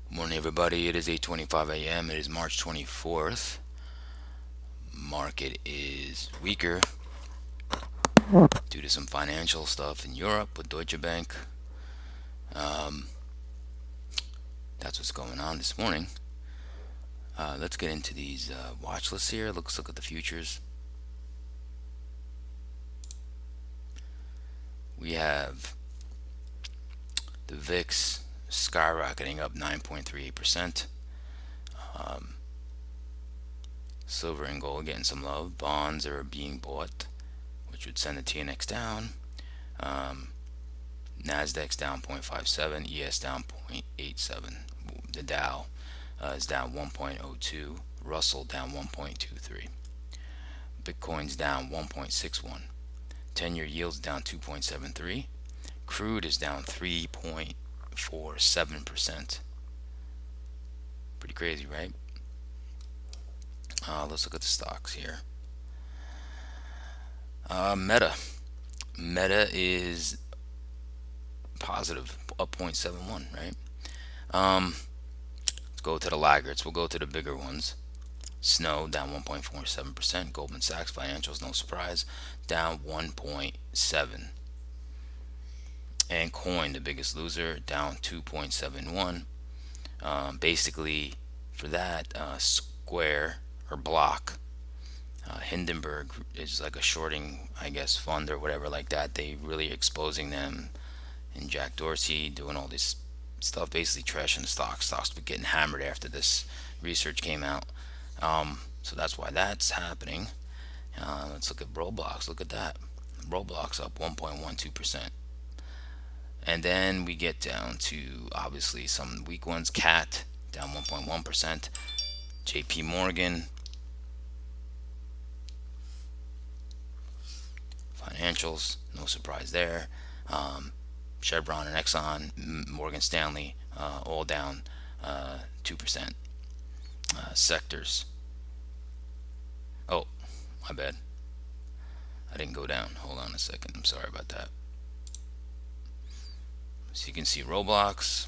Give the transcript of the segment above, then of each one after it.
Morning, everybody. It is 8:25 a.m. It is March 24th. Market is weaker due to some financial stuff in Europe with Deutsche Bank. Um, that's what's going on this morning. Let's get into these watch lists here. Let's look at the futures. We have the VIX skyrocketing up 9.38%. Um, Silver and gold getting some love. Bonds are being bought, which would send the TNX down. Um, Nasdaq's down 0.57, ES down 0.87. The Dow is down 1.02. Russell down 1.23. Bitcoin's down 1.61. 10-year yields down 2.73. Crude is down 3.47%. Pretty crazy, right? Let's look at the stocks here. Meta. Meta is positive, up 0.71, right? Let's go to the laggards. We'll go to the bigger ones. Snow down 1.47%. Goldman Sachs Financials, no surprise, down 1.7. And Coin, the biggest loser, down 2.71. Basically, for that, Square or Block, Hindenburg is like a shorting, I guess, fund or whatever like that. They really exposing them, and Jack Dorsey doing all this stuff, basically trashing the stocks. Stocks were getting hammered after this research came out. So that's why that's happening. Let's look at Roblox. Look at that. Roblox up 1.12%. And then we get down to obviously some weak ones. Cat down 1.1%. JP Morgan Financials, no surprise there. Chevron and Exxon, Morgan Stanley, all down 2%. Sectors. Oh, my bad. I didn't go down. Hold on a second. I'm sorry about that. So you can see Roblox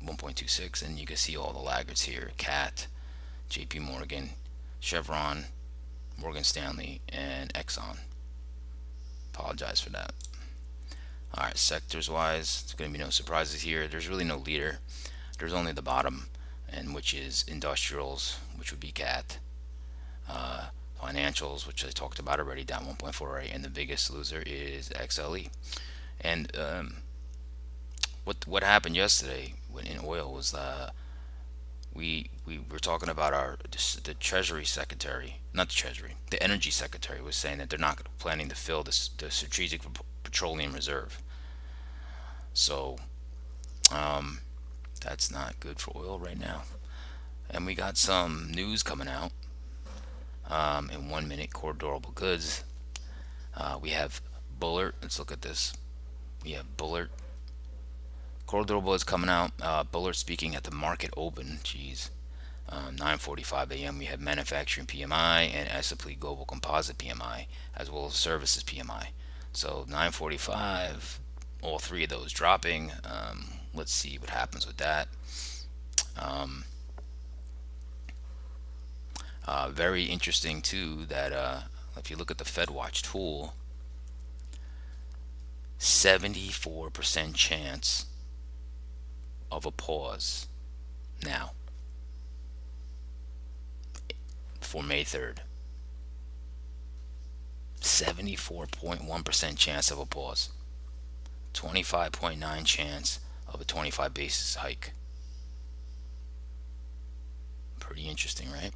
1.26, and you can see all the laggards here: Cat, JP Morgan, Chevron, Morgan Stanley, and Exxon. Apologize for that. Alright, sectors wise, it's going to be no surprises here. There's really no leader. There's only the bottom, and which is industrials, which would be Cat. Financials, which I talked about already, down 1.48, and the biggest loser is XLE. And what happened yesterday when in oil was we were talking about the Treasury Secretary, not the Treasury, the Energy Secretary was saying that they're not planning to fill the Strategic Petroleum Reserve. So that's not good for oil right now. And we got some news coming out in 1 minute. Core durable goods. We have Bullard. Let's look at this. We have Bullard. Core durable is coming out. Bullard speaking at the market open. Jeez. 9:45 a.m. We have manufacturing PMI and S&P Global Composite PMI, as well as services PMI. So 9:45, all three of those dropping. Let's see what happens with that. Very interesting too that if you look at the FedWatch tool, 74% chance of a pause now for May 3rd. 74.1% chance of a pause. 25.9 chance of a 25 basis hike. Pretty interesting, right?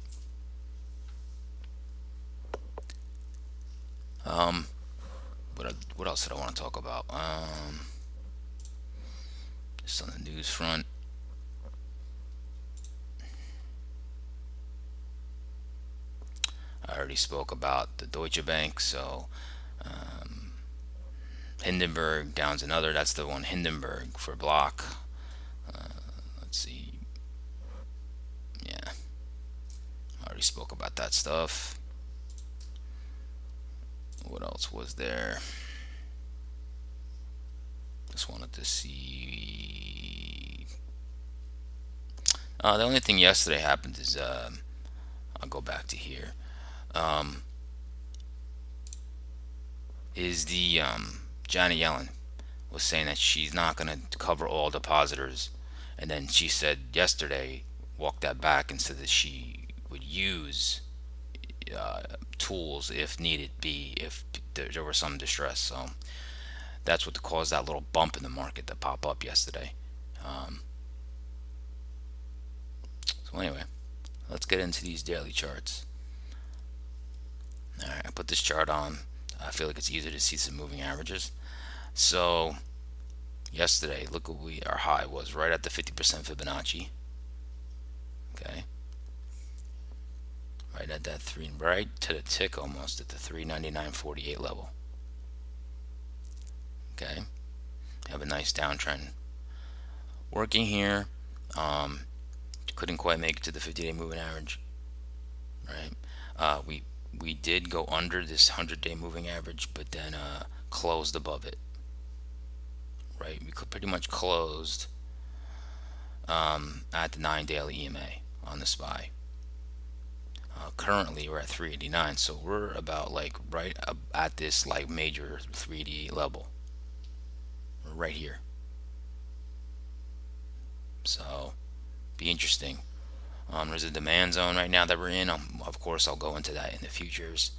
What else did I want to talk about? Just on the news front. I already spoke about the Deutsche Bank, so Hindenburg down's another. That's the one, Hindenburg for block. Let's see. Yeah, I already spoke about that stuff. What else was there? Just wanted to see. The only thing yesterday happened is I'll go back to here. Um, is the Janet Yellen was saying that she's not going to cover all depositors, and then she said yesterday, walked that back and said that she would use uh, tools if needed be, if there was some distress. So that's what caused that little bump in the market that pop up yesterday. Um, so anyway, let's get into these daily charts. All right, I put this chart on. I feel like it's easier to see some moving averages. So yesterday, look what our high was right at the 50% Fibonacci. Okay, right at that three, right to the tick, almost at the 399.48 level. Okay, have a nice downtrend working here. Um, couldn't quite make it to the 50-day moving average. Right, we did go under this 100-day moving average, but then closed above it. Right, we could pretty much closed at the 9 daily EMA on the SPY. Currently we're at 389, so we're about like right at this like major 388 level. We're right here. So be interesting. There's a demand zone right now that we're in. Of course, I'll go into that in the futures.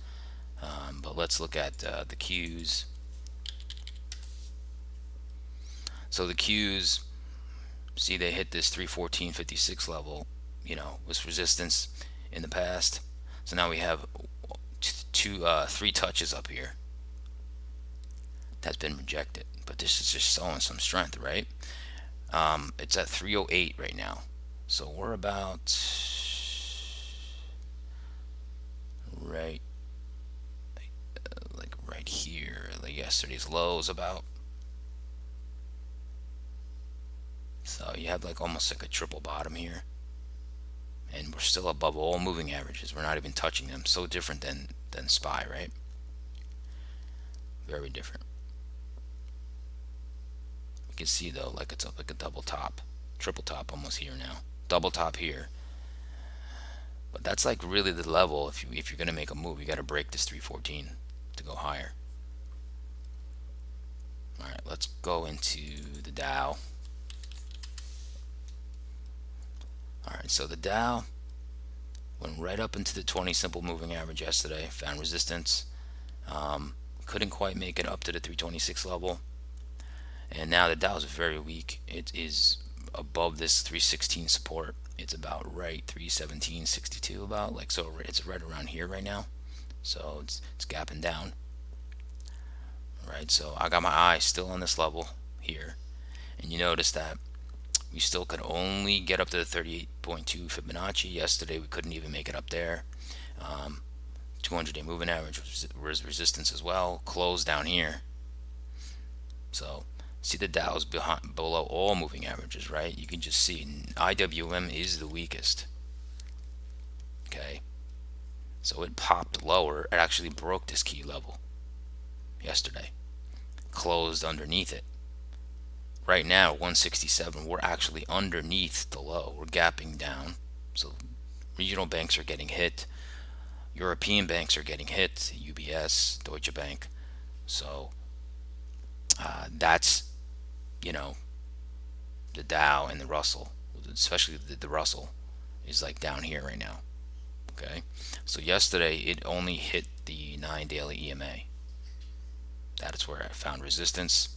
But let's look at the Qs. So the Qs, see they hit this 314.56 level, with resistance in the past. So now we have three touches up here that's been rejected, but this is just showing some strength, right? It's at 308 right now, so we're about right like right here, like yesterday's lows about. So you have like almost like a triple bottom here, and we're still above all moving averages. We're not even touching them. So different than SPY, right? Very different. You can see though, like it's up like a double top, triple top almost here now, double top here. But that's like really the level. If you're gonna make a move, you got to break this 314 to go higher. All right, let's go into the Dow. All right, so the Dow went right up into the 20 simple moving average yesterday, found resistance, couldn't quite make it up to the 326 level, and now the Dow is very weak. It is above this 316 support. It's about right 317.62 about, like, so it's right around here right now. So it's gapping down. Right, so I got my eye still on this level here, and you notice that we still could only get up to the 38.2 Fibonacci. Yesterday we couldn't even make it up there. 200-day moving average was resistance as well. Closed down here. So see the Dow's below all moving averages, right? You can just see IWM is the weakest. Okay, so it popped lower. It actually broke this key level yesterday. Closed underneath it. Right now 167, we're actually underneath the low. We're gapping down. So regional banks are getting hit, European banks are getting hit, UBS, Deutsche Bank. So that's the Dow and the Russell, especially the Russell is like down here right now. Okay, so yesterday it only hit the 9 daily EMA. That is where I found resistance.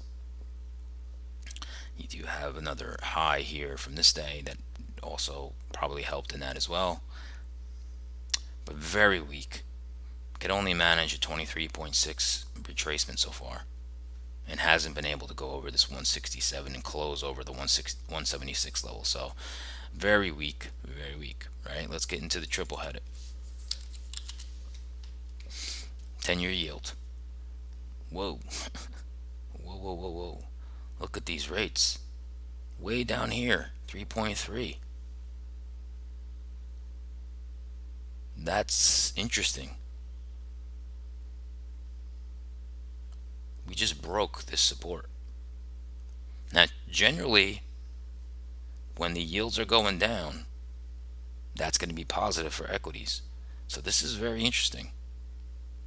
You do have another high here from this day that also probably helped in that as well, but very weak. Could only manage a 23.6 retracement so far, and hasn't been able to go over this 167 and close over the 176 level. So very weak, very weak. Right, let's get into the triple headed 10-year yield. Whoa. Whoa, whoa, whoa, whoa. Look at these rates. Way down here, 3.3. That's interesting. We just broke this support. Now, generally, when the yields are going down, that's going to be positive for equities. So this is very interesting.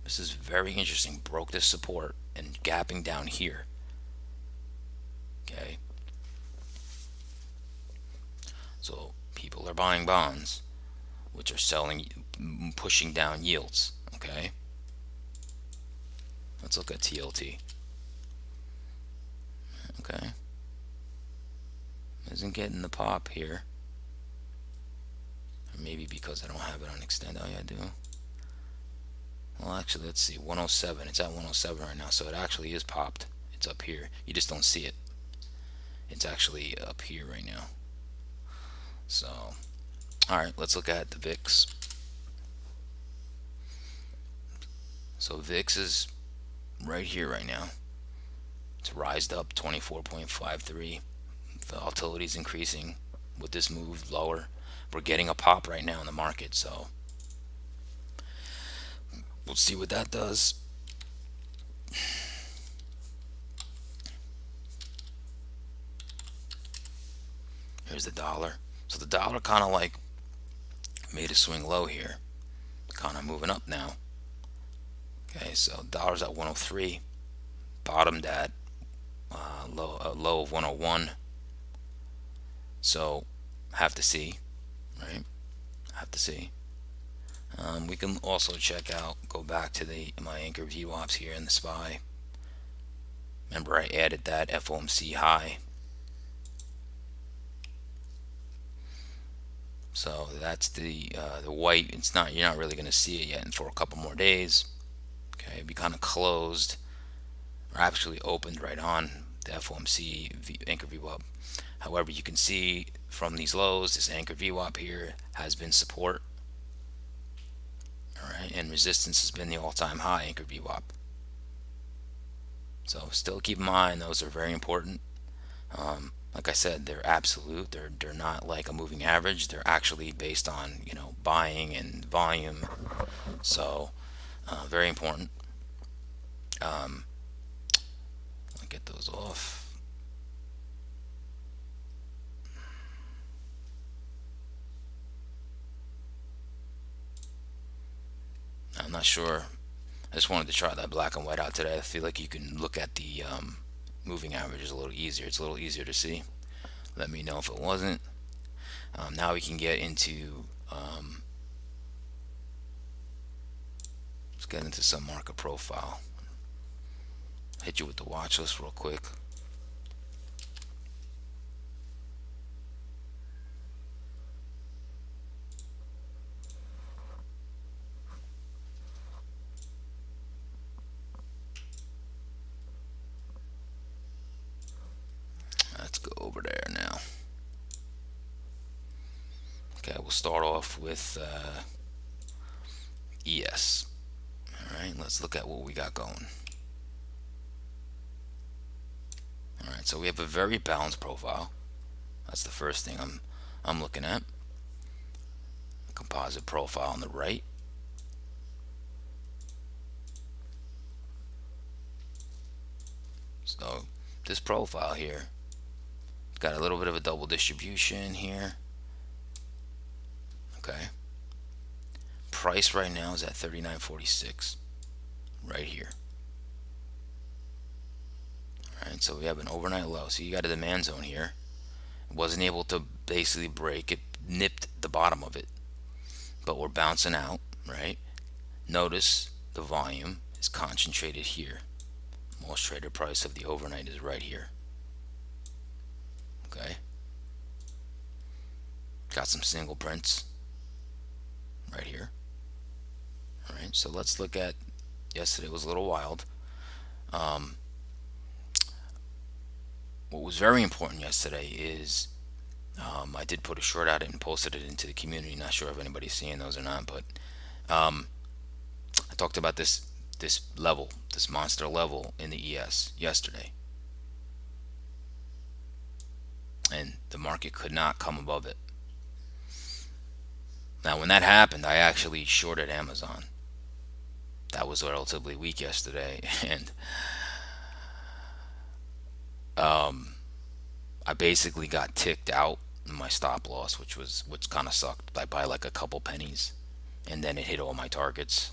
This is very interesting. Broke this support and gapping down here. Okay. So people are buying bonds, which are selling, pushing down yields. Okay. Let's look at TLT. Okay. Isn't getting the pop here. Or maybe because I don't have it on extend. Oh yeah, I do. Well, actually, let's see. 107. It's at 107 right now, so it actually is popped. It's up here. You just don't see it. It's actually up here right now. So, all right, let's look at the VIX. So VIX is right here right now. It's rised up 24.53. Volatility is increasing with this move lower. We're getting a pop right now in the market, so we'll see what that does. Here's the dollar. So the dollar kind of like made a swing low here, kind of moving up now. Okay, so dollar's at 103, bottomed at a low of 101. So have to see, right? Have to see. We can also check out, go back to my anchor VWAPs here in the SPY. Remember, I added that FOMC high. So that's the white. It's not, you're not really going to see it yet, and for a couple more days. Okay, it'd be kind of closed, or actually opened right on the FOMC anchor VWAP. However, you can see from these lows, this anchor VWAP here has been support. All right, and resistance has been the all-time high anchor VWAP. So still keep in mind, those are very important. Like I said, they're absolute. They're not like a moving average. They're actually based on, buying and volume. So very important. I'll get those off. I'm not sure. I just wanted to try that black and white out today. I feel like you can look at the moving averages a little easier. It's a little easier to see. Let me know if it wasn't. Now we can get into let's get into some market profile. Hit you with the watch list real quick. Let's go over there now. Okay, we'll start off with ES. All right, let's look at what we got going. All right, so we have a very balanced profile. That's the first thing I'm looking at. Composite profile on the right. So this profile here got a little bit of a double distribution here. Okay. Price right now is at 39.46 right here. All right, so we have an overnight low. So you got a demand zone here. It wasn't able to basically break it, nipped the bottom of it, but we're bouncing out, right? Notice the volume is concentrated here. Most traded price of the overnight is right here. Okay. Got some single prints right here. All right, so let's look at yesterday. Was a little wild. What was very important yesterday is I did put a short out and posted it into the community. Not sure if anybody's seeing those or not, but I talked about this level, this monster level in the ES yesterday, and the market could not come above it. Now, when that happened, I actually shorted Amazon. That was relatively weak yesterday, and I basically got ticked out, my stop loss, which kind of sucked by like a couple pennies, and then it hit all my targets.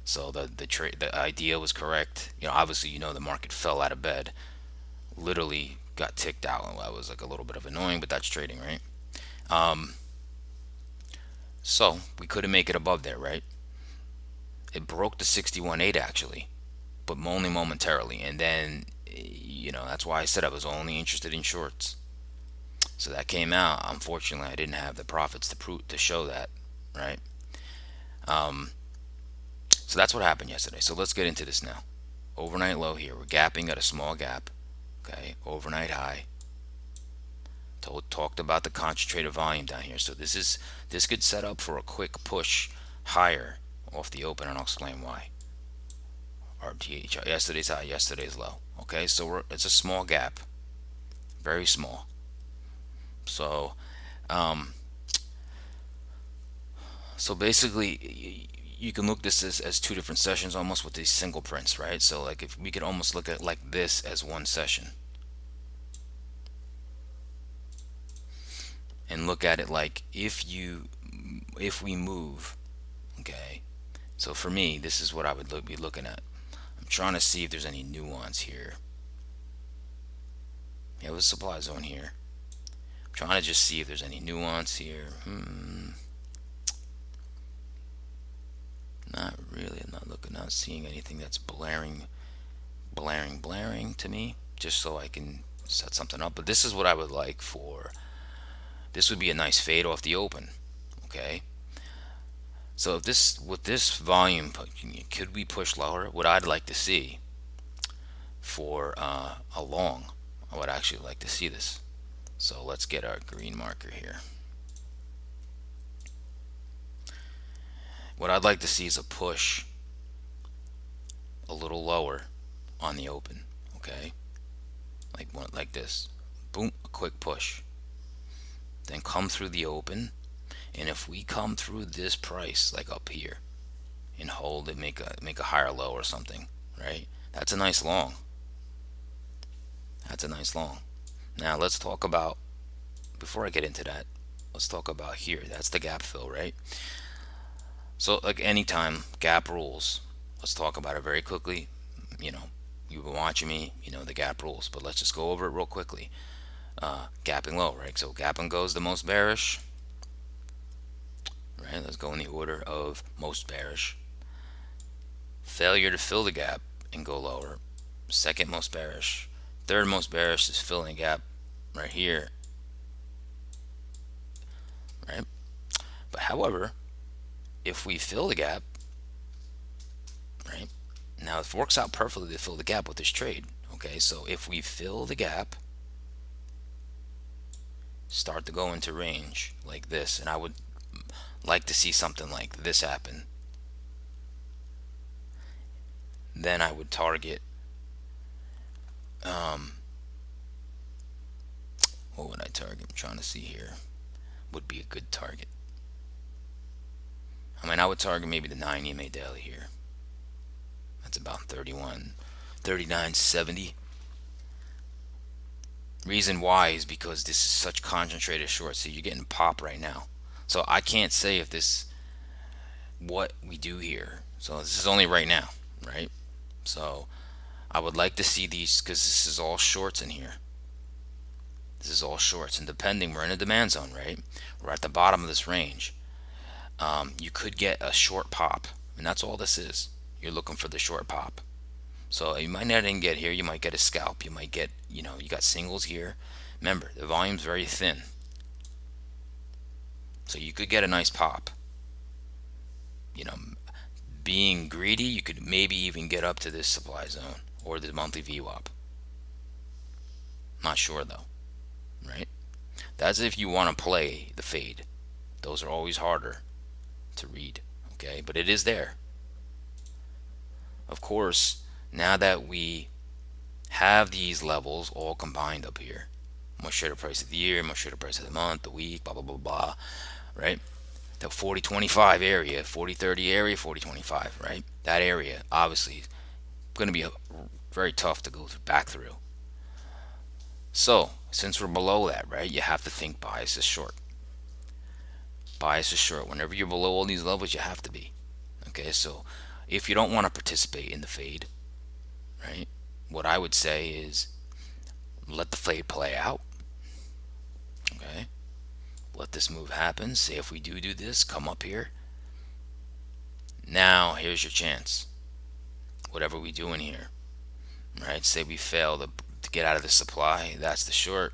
So the idea was correct. Obviously, the market fell out of bed, literally got ticked out. That was like a little bit of annoying, but that's trading, right? So we couldn't make it above there, right? It broke the 61.8 actually, but only momentarily. And then, that's why I said I was only interested in shorts. So that came out. Unfortunately, I didn't have the profits to show that, right? So that's what happened yesterday. So let's get into this now. Overnight low here. We're gapping at a small gap. Okay, overnight high. Talked about the concentrated volume down here. So this could set up for a quick push higher off the open, and I'll explain why. RTH, yesterday's high, yesterday's low. Okay, so it's a small gap, very small. So, so basically, you can look this as two different sessions almost with these single prints, right? So like if we could almost look at like this as one session and look at it like if we move, okay. So for me, this is what I would be looking at. I'm trying to see if there's any nuance here. You have a supply zone here. I'm trying to just see if there's any nuance here. Not really. I'm not seeing anything that's blaring to me. Just so I can set something up. But this is what I would like for. This would be a nice fade off the open. Okay. So if with this volume, could we push lower? What I'd like to see for a long, I would actually like to see this. So let's get our green marker here. What I'd like to see is a push a little lower on the open, okay? Like this. Boom, a quick push. Then come through the open, and if we come through this price like up here and hold it, make a higher low or something, right? That's a nice long. That's a nice long. Now let's talk about, before I get into that, let's talk about here. That's the gap fill, right? So like anytime gap rules, let's talk about it very quickly. You've been watching me, the gap rules, but let's just go over it real quickly. Gapping low, right? So gap and goes the most bearish, right? Let's go in the order of most bearish. Failure to fill the gap and go lower, second most bearish. Third most bearish is filling the gap right here, right? But however, if we fill the gap, right? Now it works out perfectly to fill the gap with this trade. Okay, so if we fill the gap, start to go into range like this, and I would like to see something like this happen. Then I would target, what would I target? I'm trying to see here. Would be a good target. I would target maybe the 9 EMA daily here. That's about 39.70. Reason why is because this is such concentrated short. So you're getting pop right now. So I can't say if this, what we do here. So this is only right now, right? So I would like to see these, because this is all shorts in here. This is all shorts, and depending, we're in a demand zone, right? We're at the bottom of this range. You could get a short pop, and that's all this is. You're looking for the short pop. So you might not even get here. You might get a scalp. You might get, you got singles here. Remember, the volume's very thin. So you could get a nice pop. Being greedy, you could maybe even get up to this supply zone or the monthly VWAP. Not sure though, right? That's if you want to play the fade. Those are always harder to read, okay? But it is there. Of course, now that we have these levels all combined up here, most share the price of the year, most share the price of the month, the week, blah, blah, blah, blah, right? The 40-25 area, 40-30 area, 40-25, right? That area, obviously, going to be very tough to go back through. So since we're below that, right, you have to think bias is short. Bias is short. Whenever you're below all these levels, you have to be. Okay, so if you don't want to participate in the fade, right, what I would say is let the fade play out. Okay, let this move happen. Say if we do this, come up here. Now here's your chance. Whatever we do in here, right? Say we fail to get out of the supply. That's the short.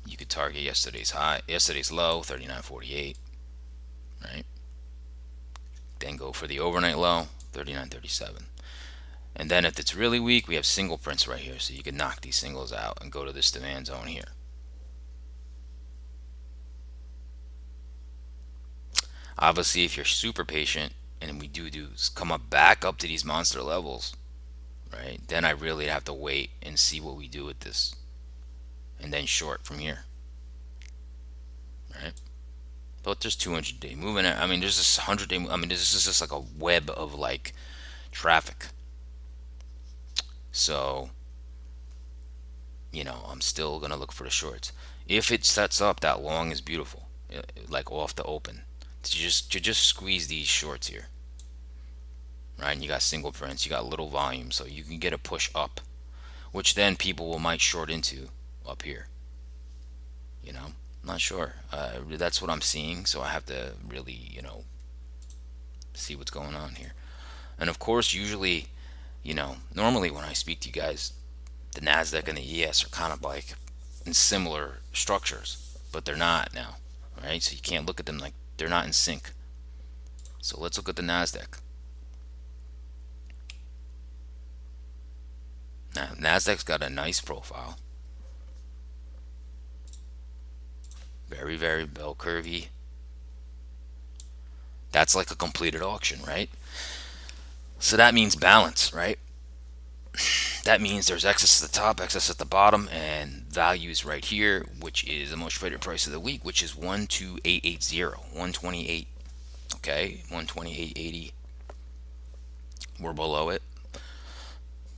You could target yesterday's high, yesterday's low, 39.48, right? Then go for the overnight low, 39.37. And then if it's really weak, we have single prints right here. So you can knock these singles out and go to this demand zone here. Obviously, if you're super patient and we do come up back up to these monster levels, right, then I really have to wait and see what we do with this and then short from here, right? But there's 200-day moving. I mean, there's this 100-day. I mean, this is just like a web of like traffic. So, I'm still gonna look for the shorts. If it sets up that long is beautiful, like off the open. To just squeeze these shorts here, right? And you got single prints, you got little volume, so you can get a push up, which then people will might short into up here. Not sure. That's what I'm seeing, so I have to really, see what's going on here. And of course, usually, normally when I speak to you guys, the Nasdaq and the ES are kind of like in similar structures, but they're not now, right? So you can't look at them like they're not in sync. So let's look at the Nasdaq. Now, Nasdaq's got a nice profile. Very, very bell curvy. That's like a completed auction, right? So that means balance, right? That means there's excess at the top, excess at the bottom, and values right here, which is the most traded price of the week, which is 12880, 128. Okay, 128.80. We're below it.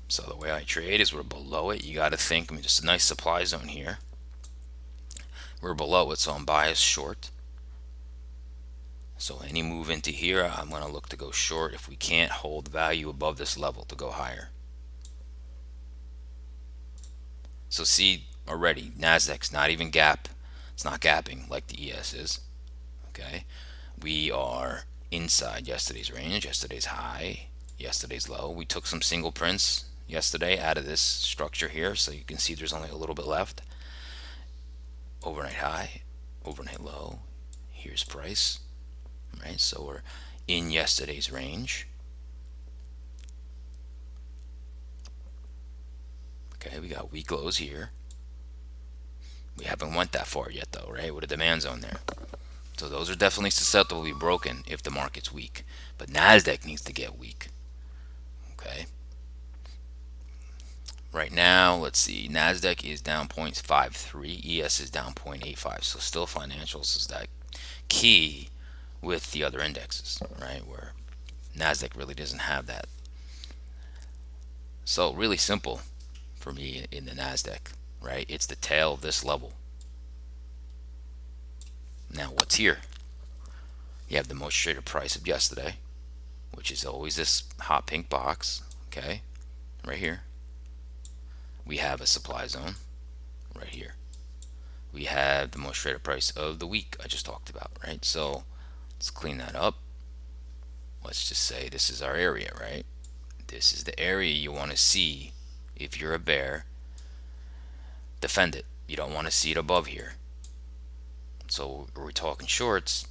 So the way I trade is we're below it. You got to think, I mean, just a nice supply zone here. We're below it, so I'm biased short. So any move into here, I'm going to look to go short if we can't hold value above this level to go higher. So see already, Nasdaq's not even gap. It's not gapping like the ES is. Okay, we are inside yesterday's range, yesterday's high, yesterday's low. We took some single prints yesterday out of this structure here, so you can see there's only a little bit left. Overnight high, overnight low. Here's price, right? So we're in yesterday's range. Okay, we got weak lows here. We haven't went that far yet though, right? With a demand zone there. So those are definitely susceptible to be broken if the market's weak. But Nasdaq needs to get weak. Okay. Right now, let's see. Nasdaq is down 0.53. ES is down 0.85. So still financials is that key with the other indexes, right? Where Nasdaq really doesn't have that. So really simple for me in the Nasdaq, right? It's the tail of this level. Now what's here? You have the most traded price of yesterday, which is always this hot pink box, okay? Right here. We have a supply zone right here. We have the most traded price of the week I just talked about, right? So let's clean that up. Let's just say this is our area, right? This is the area you want to see if you're a bear. Defend it. You don't want to see it above here. So we're talking shorts.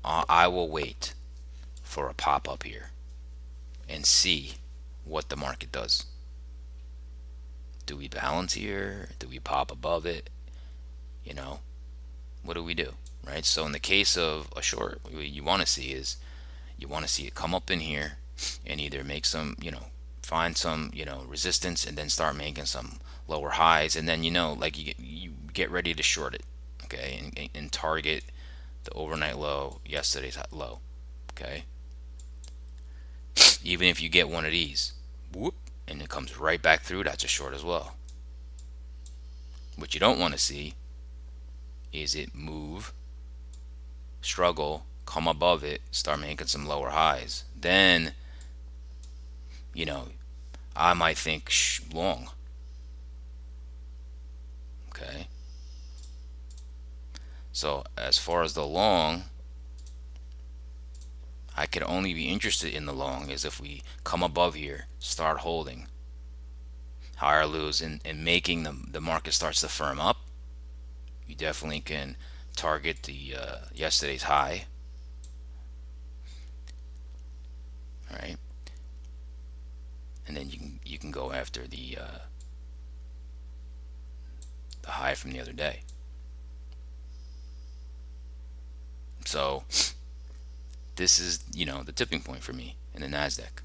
I will wait for a pop up here and see what the market does. Do we balance here? Do we pop above it? What do we do, right? So in the case of a short, what you want to see is you want to see it come up in here and either make some, find some, resistance and then start making some lower highs, and then like you get ready to short it, okay, and target the overnight low, yesterday's low, okay. Even if you get one of these, whoop, and it comes right back through, that's a short as well. What you don't want to see is it move, struggle, come above it, start making some lower highs. Then, you know, I might think long. Okay. So as far as the long, I could only be interested in the long is if we come above here, start holding higher lows and making the market starts to firm up. You definitely can target the yesterday's high. All right, and then you can go after the high from the other day. So this is the tipping point for me in the Nasdaq.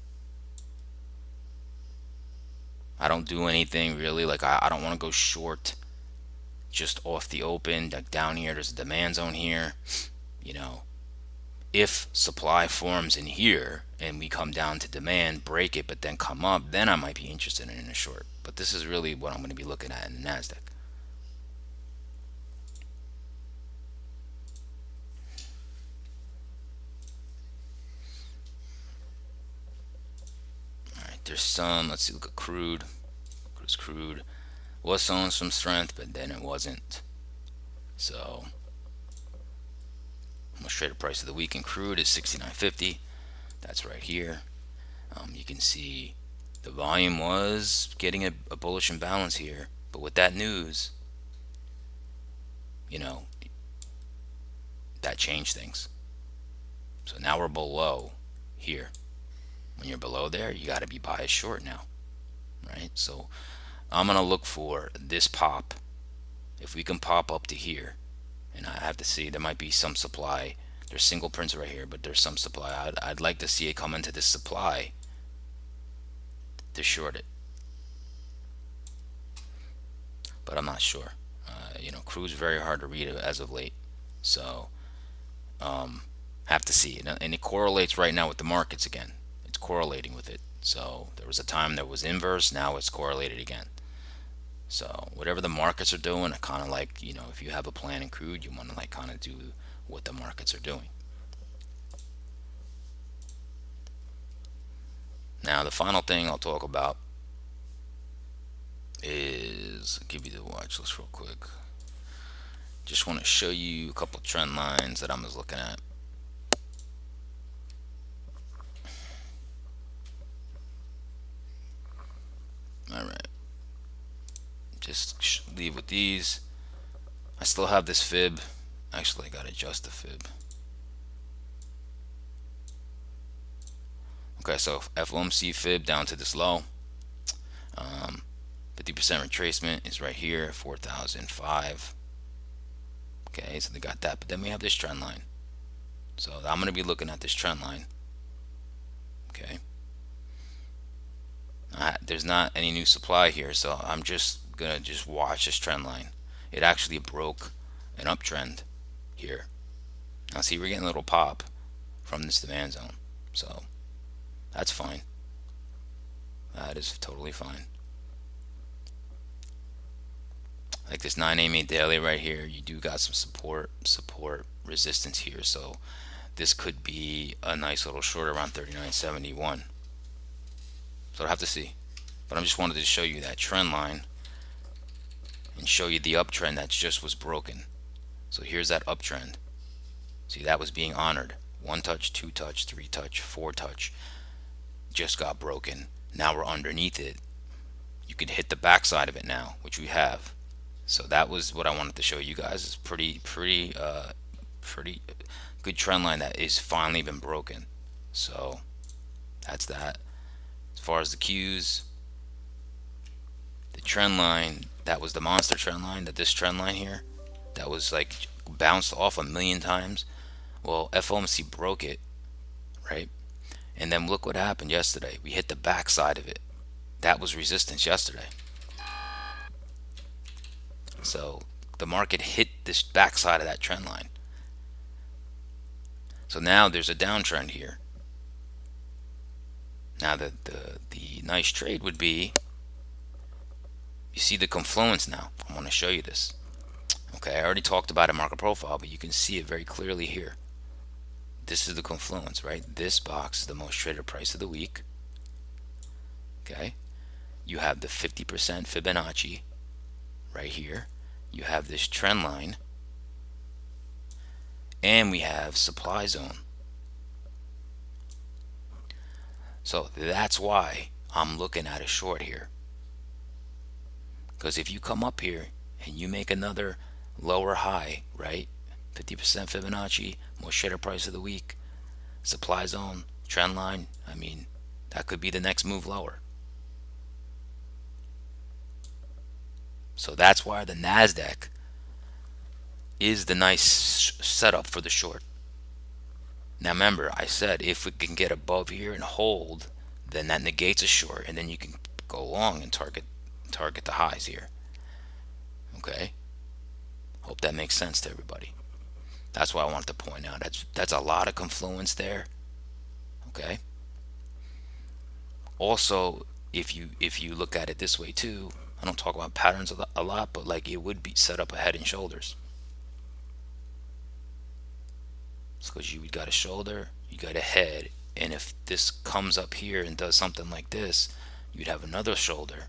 I don't do anything really, like I don't want to go short just off the open. Like down here there's a demand zone here. you know if supply forms in here and we come down to demand, break it, but then come up, then I might be interested in a short. But this is really what I'm going to be looking at in the Nasdaq. All right, there's some. Let's see. Look at crude. Crude was showing some strength, but then it wasn't. So most traded price of the week in crude is 69.50. That's right here. You can see the volume was getting a bullish imbalance here, but with that news, you know, that changed things. So now we're below here. When you're below there, you got to be biased short now, right? So I'm gonna look for this pop. If we can pop up to here, and I have to see, there might be some supply. There's single prints right here, but there's some supply. I'd like to see it come into this supply to short it, but I'm not sure. Crude's very hard to read as of late, so have to see it, and it correlates right now with the markets again. It's correlating with it. So there was a time that was inverse, now it's correlated again. So whatever the markets are doing, I kind of like, if you have a plan in crude, you want to like kind of do what the markets are doing. Now the final thing I'll talk about is, I'll give you the watch list real quick. Just want to show you a couple trend lines that I was looking at. All right, just leave with these. I still have this fib. Actually, I gotta adjust the fib. Okay, so FOMC fib down to this low. 50% retracement is right here, 4,005. Okay, so they got that, but then we have this trend line. So I'm going to be looking at this trend line. Okay, there's not any new supply here, so I'm just gonna watch this trend line. It actually broke an uptrend here. Now see, we're getting a little pop from this demand zone, so that's fine. That is totally fine. Like this 988 daily right here, you do got some support resistance here, so this could be a nice little short around 39.71. So I'll have to see, but I just wanted to show you that trend line and show you the uptrend that just was broken. So here's that uptrend. See, that was being honored. 1 touch, 2 touch, 3 touch, 4 touch, just got broken. Now we're underneath it. You can hit the backside of it now, which we have. So that was what I wanted to show you guys. It's pretty good trend line that is finally been broken. So that's that. As far as the Qs, the trend line, that was the monster trend line. That this trend line here, that was like bounced off a million times. Well, FOMC broke it, right? And then look what happened yesterday. We hit the backside of it. That was resistance yesterday. So the market hit this backside of that trend line. So now there's a downtrend here. Now the nice trade would be You see the confluence now. I want to show you this. Okay, I already talked about a market profile, but you can see it very clearly here. This is the confluence, right? This box is the most traded price of the week. Okay, you have the 50% Fibonacci right here. You have this trend line, and we have supply zone. So that's why I'm looking at a short here. Because if you come up here and you make another lower high, right? 50% Fibonacci, most traded price of the week, supply zone, trend line, I mean, that could be the next move lower. So that's why the NASDAQ is the nice setup for the short. Now remember, I said if we can get above here and hold, then that negates a short, and then you can go long and target the highs here. Okay? Hope that makes sense to everybody. That's why I wanted to point out. That's a lot of confluence there. Okay? Also, if you look at it this way too, I don't talk about patterns a lot, but like it would be set up a head and shoulders. Because you got a shoulder, you got a head, and if this comes up here and does something like this, you'd have another shoulder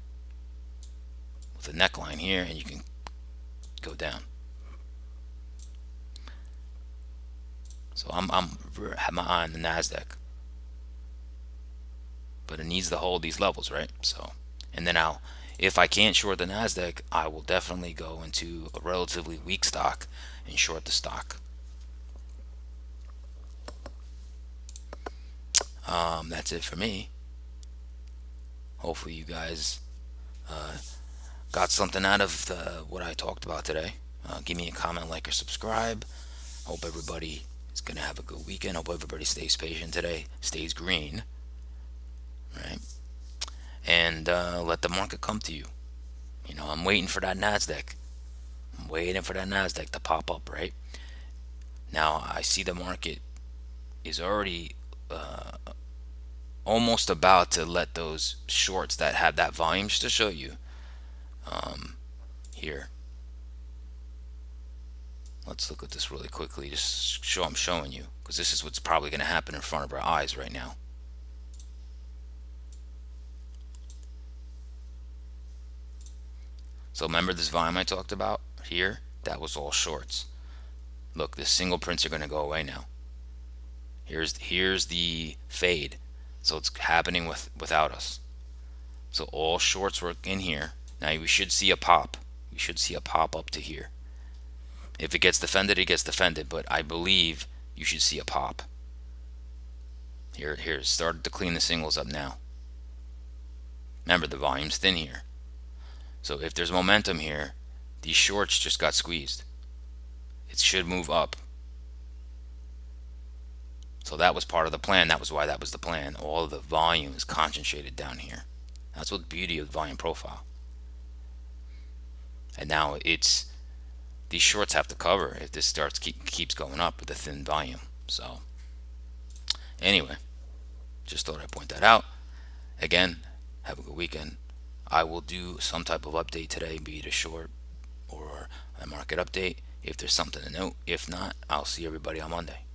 with a neckline here, and you can go down. So I have my eye on the NASDAQ, but it needs to hold these levels, right? So, and then if I can't short the NASDAQ, I will definitely go into a relatively weak stock and short the stock. That's it for me. Hopefully you guys got something out of what I talked about today. Give me a comment, like, or subscribe. Hope everybody is going to have a good weekend. Hope everybody stays patient today, stays green, right? And let the market come to you. You know, I'm waiting for that NASDAQ. I'm waiting for that NASDAQ to pop up, right? Now, I see the market is already almost about to let those shorts that have that volume, just to show you here. Let's look at this really quickly, just show I'm showing you, because this is what's probably going to happen in front of our eyes right now. So remember this volume I talked about here? That was all shorts. Look, the single prints are going to go away now. Here's the fade. So it's happening without us. So all shorts were in here. Now we should see a pop. We should see a pop up to here. If it gets defended, it gets defended, but I believe you should see a pop. Here, it started to clean the singles up now. Remember, the volume's thin here. So if there's momentum here, these shorts just got squeezed. It should move up. So that was part of the plan. That was why that was the plan. All of the volume is concentrated down here. That's what the beauty of the volume profile. And now these shorts have to cover if this keeps going up with the thin volume. So anyway, just thought I'd point that out. Again, have a good weekend. I will do some type of update today, be it a short or a market update if there's something to note. If not, I'll see everybody on Monday.